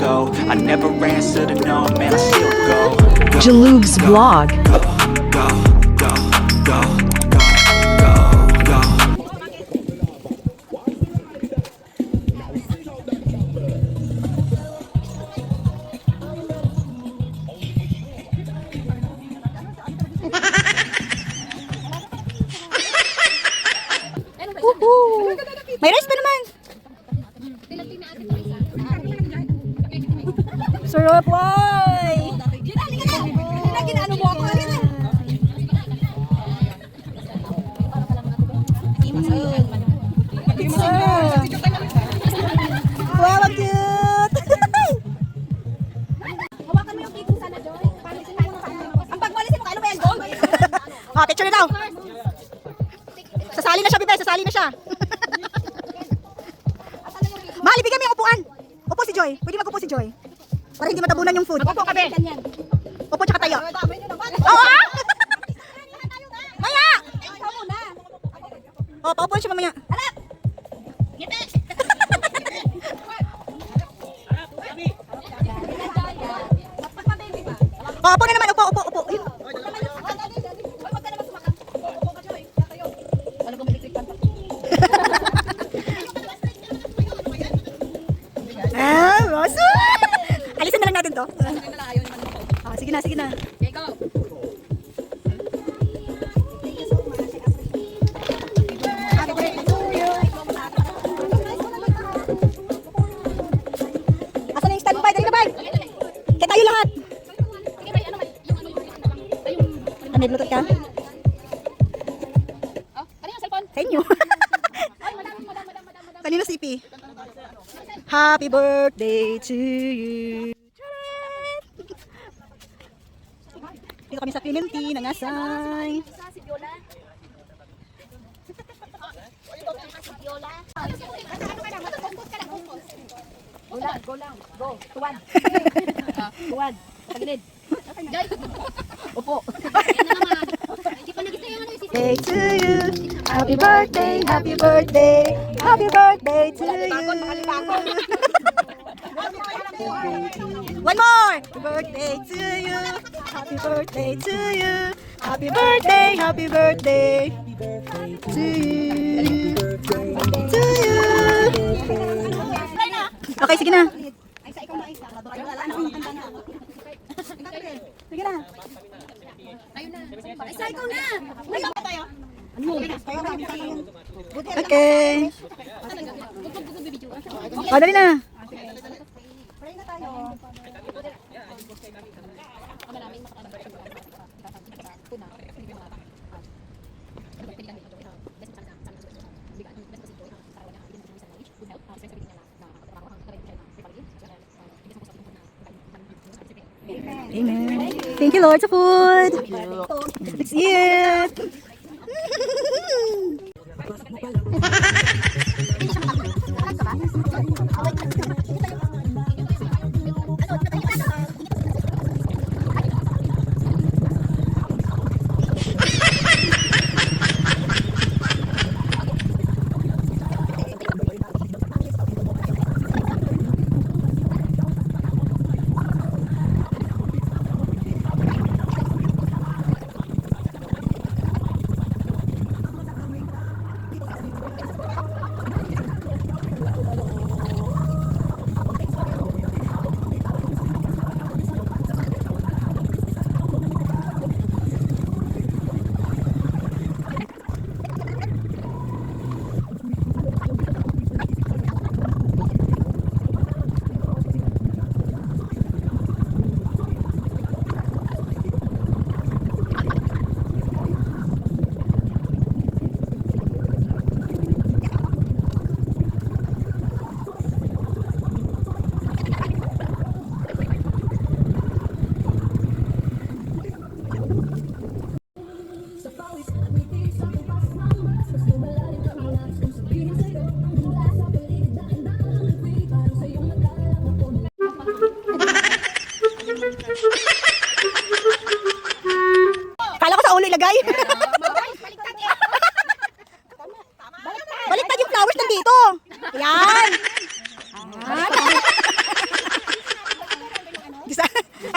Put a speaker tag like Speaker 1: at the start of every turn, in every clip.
Speaker 1: go. I never answer to no, man, I still go.
Speaker 2: Jalub's vlog.
Speaker 1: Go, go, go, go, go, go, go.
Speaker 3: May rice pa naman. Sarap, boy! Ginano mo ako. Wow, ang cute!
Speaker 4: Hawakan mo yung cake sana, Joy. Ang pagwalisin mo, kailan ba yan, Joy?
Speaker 3: Ah, picture na daw. Sasali na siya, bebe. Sasali na siya. Mahal, ibigay mo yung upuan. Upo si Joy. Pwede mag-upo si Joy. Para hindi matabunan yung food. Upo ka, be. Upo tsaka tayo. Oo, ah! Maya! Oh, paupo siya mamaya.
Speaker 4: Harap! Ngiti!
Speaker 3: Oh, upo na naman. Upo, upo, upo. Ayun. Ah, Rosa! Alisan na lang natin to. Ah, sige na, sige na.
Speaker 4: Okay, go!
Speaker 3: Asan na yung stand mo, bay? Dali na, bay! Kaya tayo lahat.
Speaker 4: Sige, bay, ano ba? Yung
Speaker 3: Ah, may bluetooth ka?
Speaker 4: Oh, ano yung cellphone?
Speaker 3: Sa inyo.
Speaker 4: Ay, madam.
Speaker 3: Kanino si Ipi? Happy birthday to you. Charan! Dito kami sa Clemente, Nangasay.
Speaker 4: Si Viola. Si Viola. Go lang. Go. Tuwad. Tuwad. Tagilid. Joy. Upo. Yan na naman. Hindi pa nagkita yung ano yung
Speaker 3: Birthday to you. Happy birthday, happy birthday. Happy birthday to you. One more. Happy birthday to you. Happy birthday to you. Happy birthday, happy birthday to you. To you. Okay, sige na. Sige na.
Speaker 4: Ay, sa ikaw na.
Speaker 3: Okay. O, dali na. Amen. Thank you, Lord, sa food. Let's eat.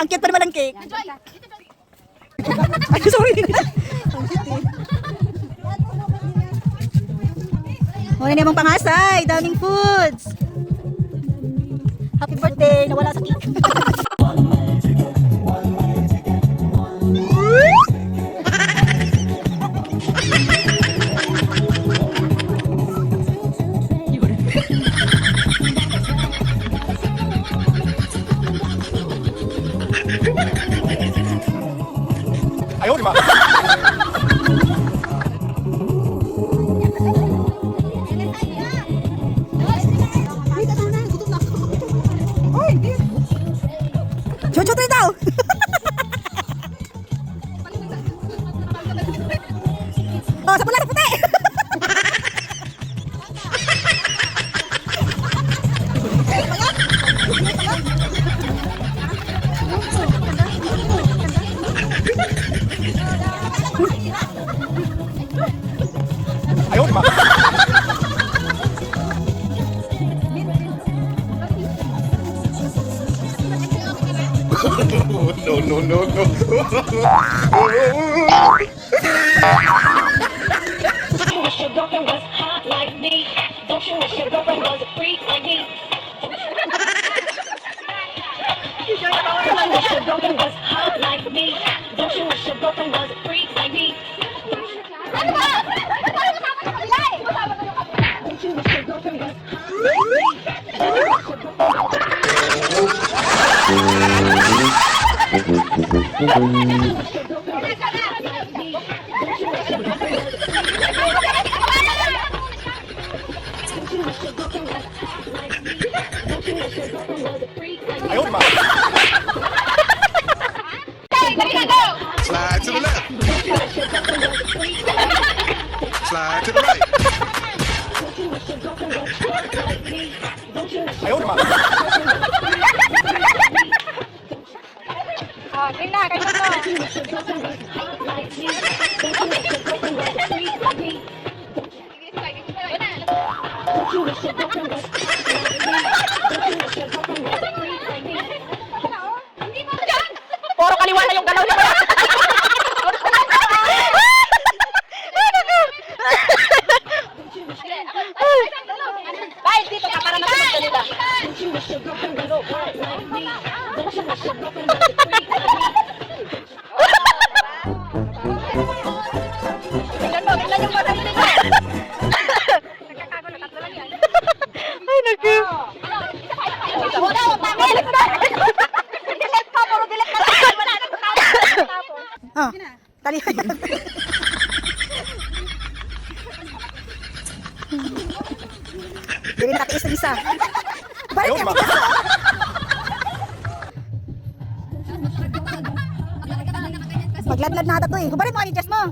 Speaker 3: Ang cute pa naman ng cake.
Speaker 4: Joy!
Speaker 3: Ay, sorry. Ang cute eh. Muna namang pangasay. Daming foods. Happy birthday. Nawala sa cake. Chuchu tayo daw. Oh, sa pula sa puti.
Speaker 5: No, no, no, no.
Speaker 6: Wish your girlfriend was hot like me. Don't you wish your girlfriend was a freak like me? Wish your girlfriend was hot like me. Don't you wish your girlfriend was a freak like me? Don't you wish your girlfriend was
Speaker 5: Slide to the left. Slide to the right.
Speaker 3: Puro kaliwa na yung galaw niya. Guys, dito ka para makapagsalita. Ay, naku. Ah, tali. Hindi nakatiis ng isa. Balik ka. Pagladlad na ata to eh. Kubarin mo ang adjust mo.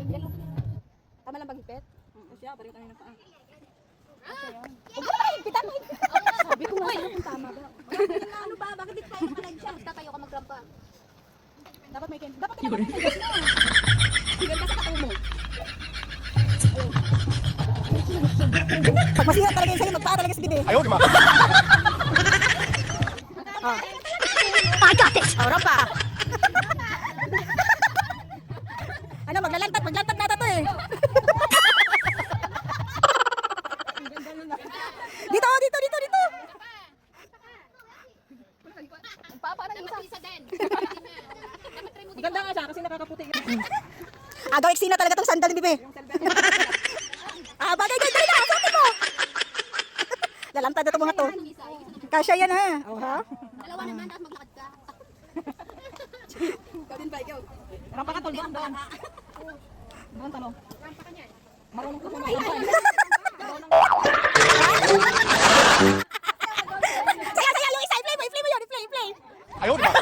Speaker 3: Tama lang paghipit? Siya, balik tayo ng paa. Huwag ka mahigpitan mo. Sabi ko nga, kung tama ba? Ano ba? Bakit di tayo makalagyan?
Speaker 4: Basta tayo ka magrampa.
Speaker 3: Dapat may kin. Dapat may kin. Tigil ka sa katumog. Pag masira talaga yung sa'yo, magpaa talaga sa bibi.
Speaker 5: Ayaw, di ba?
Speaker 3: I got this! Ora pa! Ano, maglalantad na ata to eh. Dito.
Speaker 4: Parang isa din.
Speaker 3: Maganda nga siya kasi nakakaputi. Agaw eksina talaga tong sandal ni Bibi. Bagay dali na, sabi mo. Lalantad na to mga to. Kasya yan ha. Oh, ha?
Speaker 4: Dalawa naman, tapos maglakad ka.
Speaker 3: Ikaw din ba, ikaw? Rampa ka tol, doon. Doon tanong.
Speaker 4: Rampa ka niyan.
Speaker 3: Marunong ka pa Saya, Luisa, i-play mo yun, i-play.
Speaker 5: Ayaw, di ba?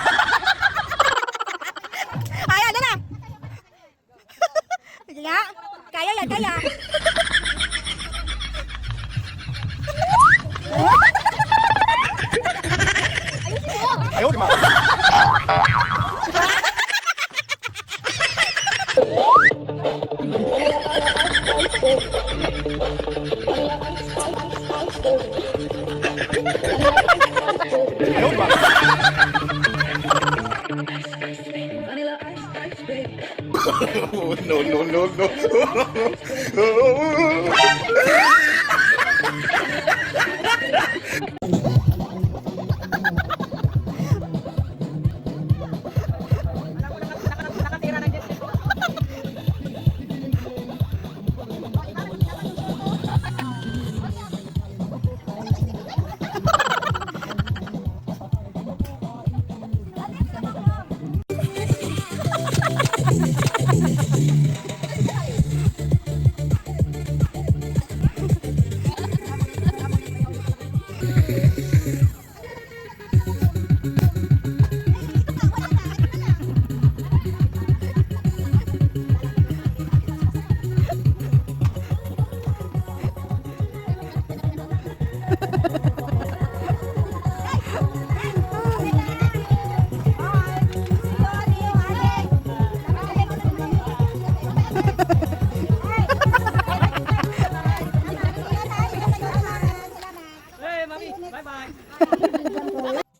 Speaker 3: Ayan, na. Sige nga. Kaya yan, kaya.
Speaker 5: Ayaw, di ba? Ayaw, di ba? No, no, no, no.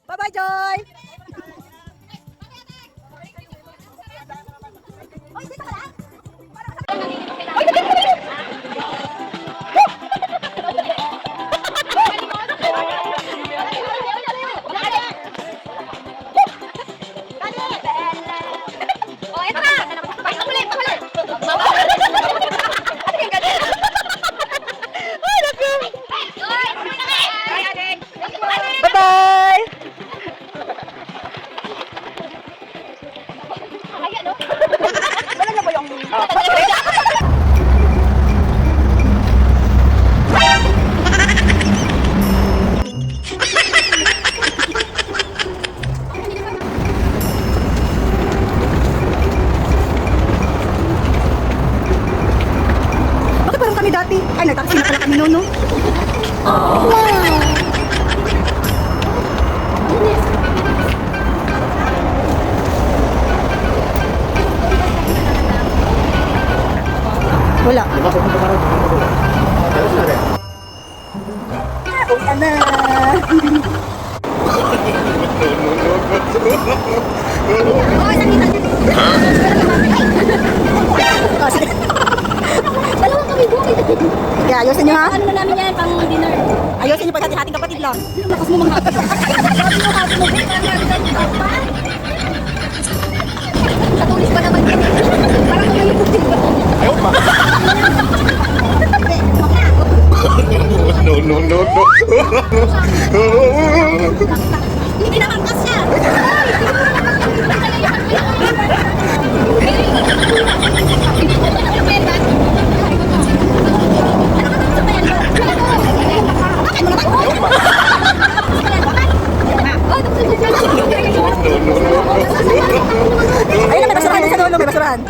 Speaker 3: Bye-bye, Joy!
Speaker 4: Oh, ito na! Pakuli!
Speaker 3: Bye-bye! Wala na ba yung... Bakit parang kami dati? Ay, nagtaksi na pala kami noon, no? Wala. Uwi na. Oh, sige.
Speaker 4: Dalawa kami bukid.
Speaker 3: Yeah, ayusin niyo ha.
Speaker 4: Ano na namin yan pang dinner?
Speaker 3: Ayusin niyo pagkati-hating kapatid lang.
Speaker 4: Lakas mo manghapit. Sabi mo happy mo, babe. Parang happy ka pa. Katulis pa naman yan. Parang kung may bukid ba?
Speaker 5: Ayaw di ba? No, no, no, no.
Speaker 4: Hindi naman kasya.
Speaker 3: Ayun na, may basurahan sa dulo, may basurahan.